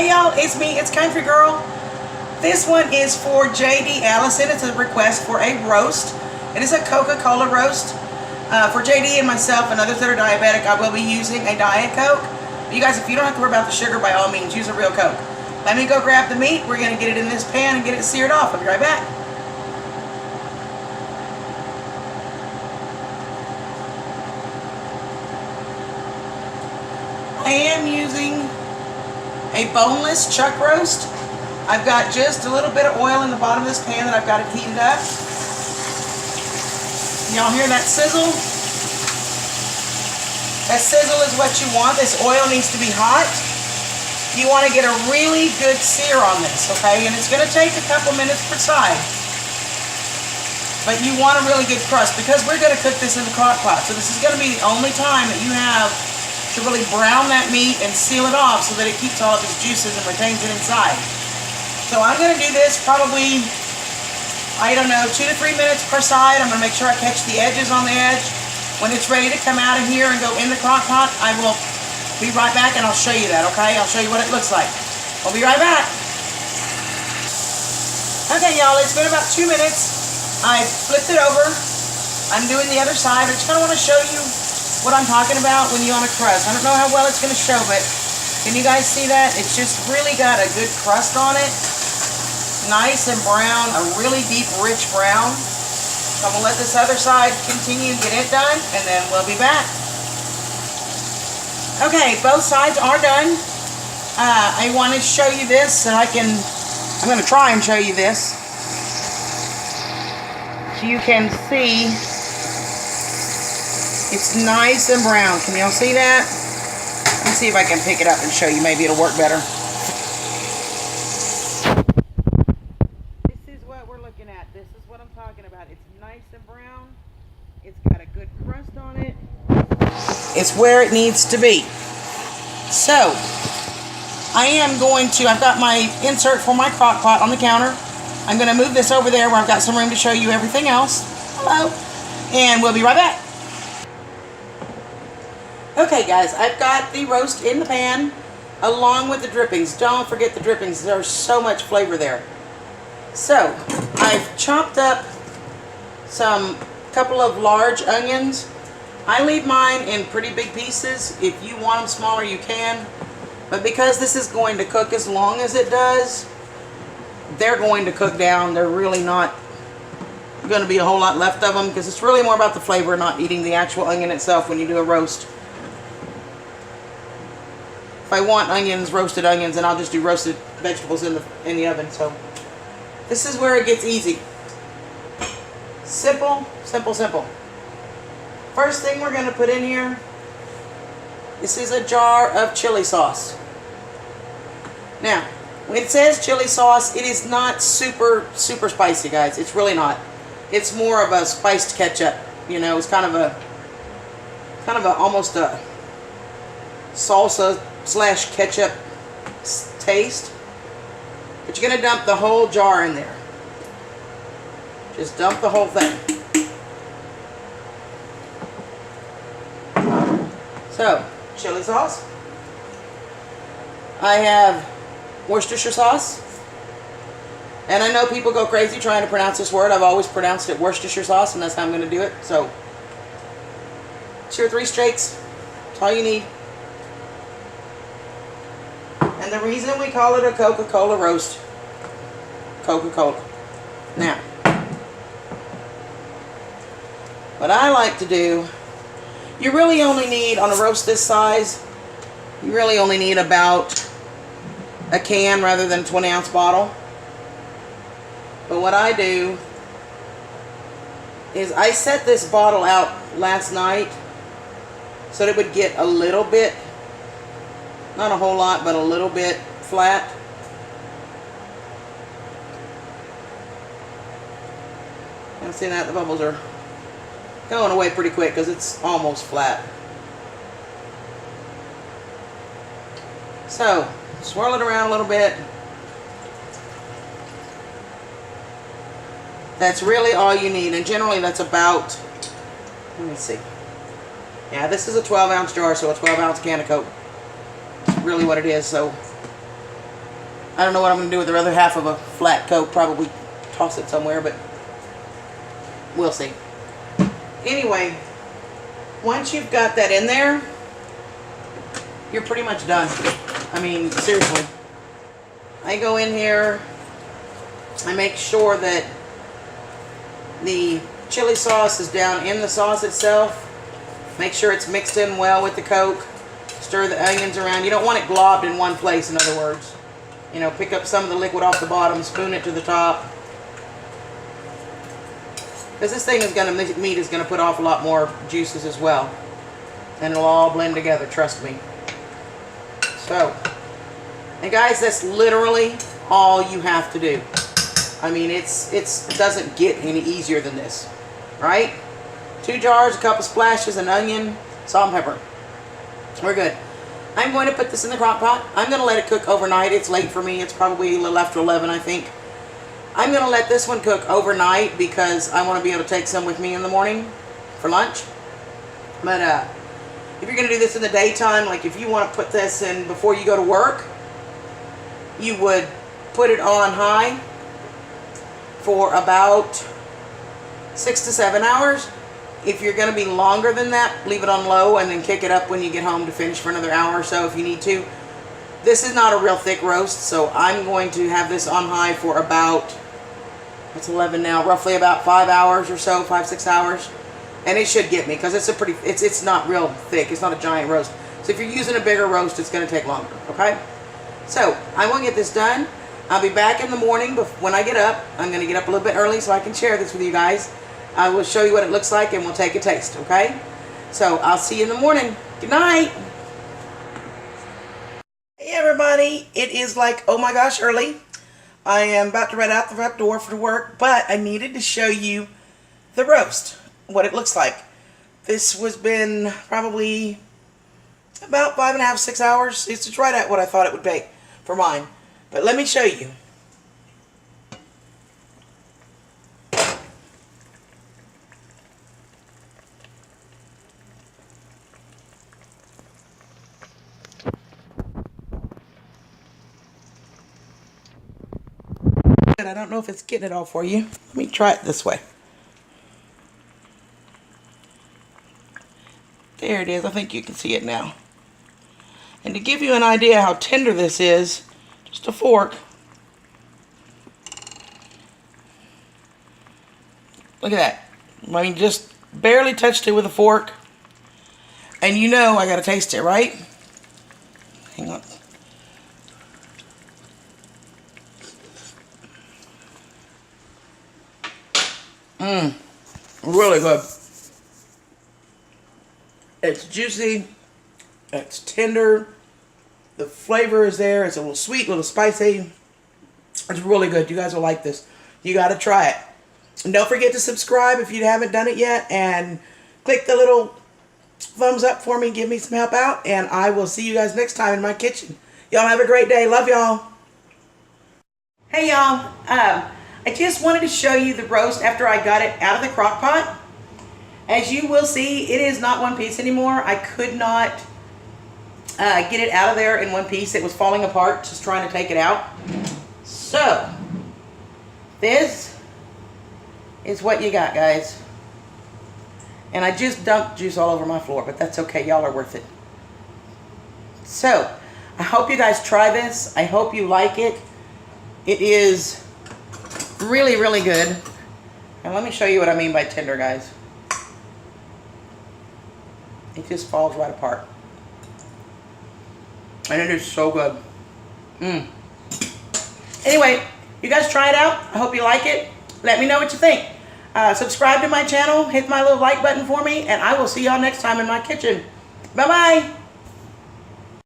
Hey y'all, it's me, it's Country Girl. This one is for JD Allison. It's a request for a roast. It is a Coca-Cola roast. For JD and myself and others that are diabetic, I will be using a Diet Coke. But you guys, if you don't have to worry about the sugar, by all means, use a real Coke. Let me go grab the meat. We're going to get it in this pan and get it seared off. I'll be right back. I am using a boneless chuck roast. I've got just a little bit of oil in the bottom of this pan that I've got it heated up. Y'all hear that sizzle? That sizzle is what you want. This oil needs to be hot. You want to get a really good sear on this, okay? And it's going to take a couple minutes per side. But you want a really good crust because we're going to cook this in the crock pot. So this is going to be the only time that you have to really brown that meat and seal it off so that it keeps all of its juices and retains it inside. So I'm going to do this probably, I don't know, 2 to 3 minutes per side. I'm going to make sure I catch the edges on the edge. When it's ready to come out of here and go in the crock pot, I will be right back and I'll show you that, okay? I'll show you what it looks like. I'll be right back. Okay, y'all, it's been about 2 minutes. I flipped it over. I'm doing the other side. I just kind of want to show you what I'm talking about when you're on a crust. I don't know how well it's going to show, but can you guys see that? It's just really got a good crust on it. Nice and brown, a really deep, rich brown. So I'm going to let this other side continue, get it done, and then we'll be back. Okay, both sides are done. I want to show you this so I'm going to try and show you this. So you can see it's nice and brown. Can y'all see that? Let me see if I can pick it up and show you. Maybe it'll work better. This is what we're looking at. This is what I'm talking about. It's nice and brown. It's got a good crust on it. It's where it needs to be. So, I've got my insert for my crock pot on the counter. I'm going to move this over there where I've got some room to show you everything else. Hello. And we'll be right back. Okay guys, I've got the roast in the pan along with the drippings. Don't forget the drippings. There's so much flavor there. So, I've chopped up some couple of large onions. I leave mine in pretty big pieces. If you want them smaller, you can. But because this is going to cook as long as it does, they're going to cook down. They're really not going to be a whole lot left of them because it's really more about the flavor, not eating the actual onion itself when you do a roast. If I want onions, roasted onions, and I'll just do roasted vegetables in the oven. So this is where it gets easy. Simple, simple, simple. First thing we're going to put in here, this is a jar of chili sauce. Now, when it says chili sauce, it is not super, super spicy, guys. It's really not. It's more of a spiced ketchup. You know, it's kind of almost a salsa / ketchup taste. But you're going to dump the whole jar in there. Just dump the whole thing. So, chili sauce. I have Worcestershire sauce. And I know people go crazy trying to pronounce this word. I've always pronounced it Worcestershire sauce, and that's how I'm going to do it. So, 2 or 3 streaks. That's all you need. And the reason we call it a Coca-Cola roast, Coca-Cola. Now, what I like to do, you really only need, on a roast this size, you really only need about a can rather than a 20-ounce bottle. But what I do is I set this bottle out last night so that it would get a little bit, not a whole lot, but a little bit flat. You see that? The bubbles are going away pretty quick because it's almost flat. So, swirl it around a little bit. That's really all you need, and generally that's about, let me see. Yeah, this is a 12-ounce jar, so a 12-ounce can of Coke. That's really what it is. So I don't know what I'm going to do with the other half of a flat Coke. Probably toss it somewhere, but we'll see. Anyway, once you've got that in there, you're pretty much done. I mean, seriously. I go in here, I make sure that the chili sauce is down in the sauce itself. Make sure it's mixed in well with the Coke. Stir the onions around. You don't want it globbed in one place, in other words. You know, pick up some of the liquid off the bottom, spoon it to the top. Because this thing is going to, meat is going to put off a lot more juices as well. And it'll all blend together, trust me. So, and guys, that's literally all you have to do. I mean, it doesn't get any easier than this, right? 2 jars, a couple splashes, an onion, salt and pepper. We're good. I'm going to put this in the crock pot. I'm going to let it cook overnight. It's late for me. It's probably a little after 11, I think. I'm going to let this one cook overnight because I want to be able to take some with me in the morning for lunch. But if you're going to do this in the daytime, like if you want to put this in before you go to work, you would put it on high for about 6 to 7 hours. If you're going to be longer than that, leave it on low and then kick it up when you get home to finish for another hour or so if you need to. This is not a real thick roast, so I'm going to have this on high for about, it's 11 now, roughly about 5 hours or so, 5-6 hours. And it should get me because it's a pretty, it's not real thick. It's not a giant roast. So if you're using a bigger roast, it's going to take longer, okay? So I want to get this done. I'll be back in the morning when I get up. I'm going to get up a little bit early so I can share this with you guys. I will show you what it looks like and we'll take a taste, okay? So I'll see you in the morning. Good night. Hey everybody, it is like, oh my gosh, early. I am about to run out the front door for work, but I needed to show you the roast, what it looks like. This was been probably about 5.5, 6 hours. It's right at what I thought it would be for mine. But let me show you. I don't know if it's getting it all for you. Let me try it this way. There it is. I think you can see it now. And to give you an idea how tender this is, just a fork. Look at that. I mean, just barely touched it with a fork. And you know I gotta taste it, right? Hang on. Really good. It's juicy. It's tender. The flavor is there. It's a little sweet, a little spicy. It's really good. You guys will like this. You got to try it. And don't forget to subscribe if you haven't done it yet. And click the little thumbs up for me. Give me some help out. And I will see you guys next time in my kitchen. Y'all have a great day. Love y'all. Hey y'all. I just wanted to show you the roast after I got it out of the crock pot. As you will see, it is not one piece anymore. I could not get it out of there in one piece. It was falling apart just trying to take it out. So, this is what you got, guys. And I just dumped juice all over my floor, but that's okay. Y'all are worth it. So, I hope you guys try this. I hope you like it. It is really, really good. And let me show you what I mean by tender, guys. It just falls right apart. And it is so good. Anyway, you guys try it out. I hope you like it. Let me know what you think. Subscribe to my channel. Hit my little like button for me. And I will see y'all next time in my kitchen. Bye-bye.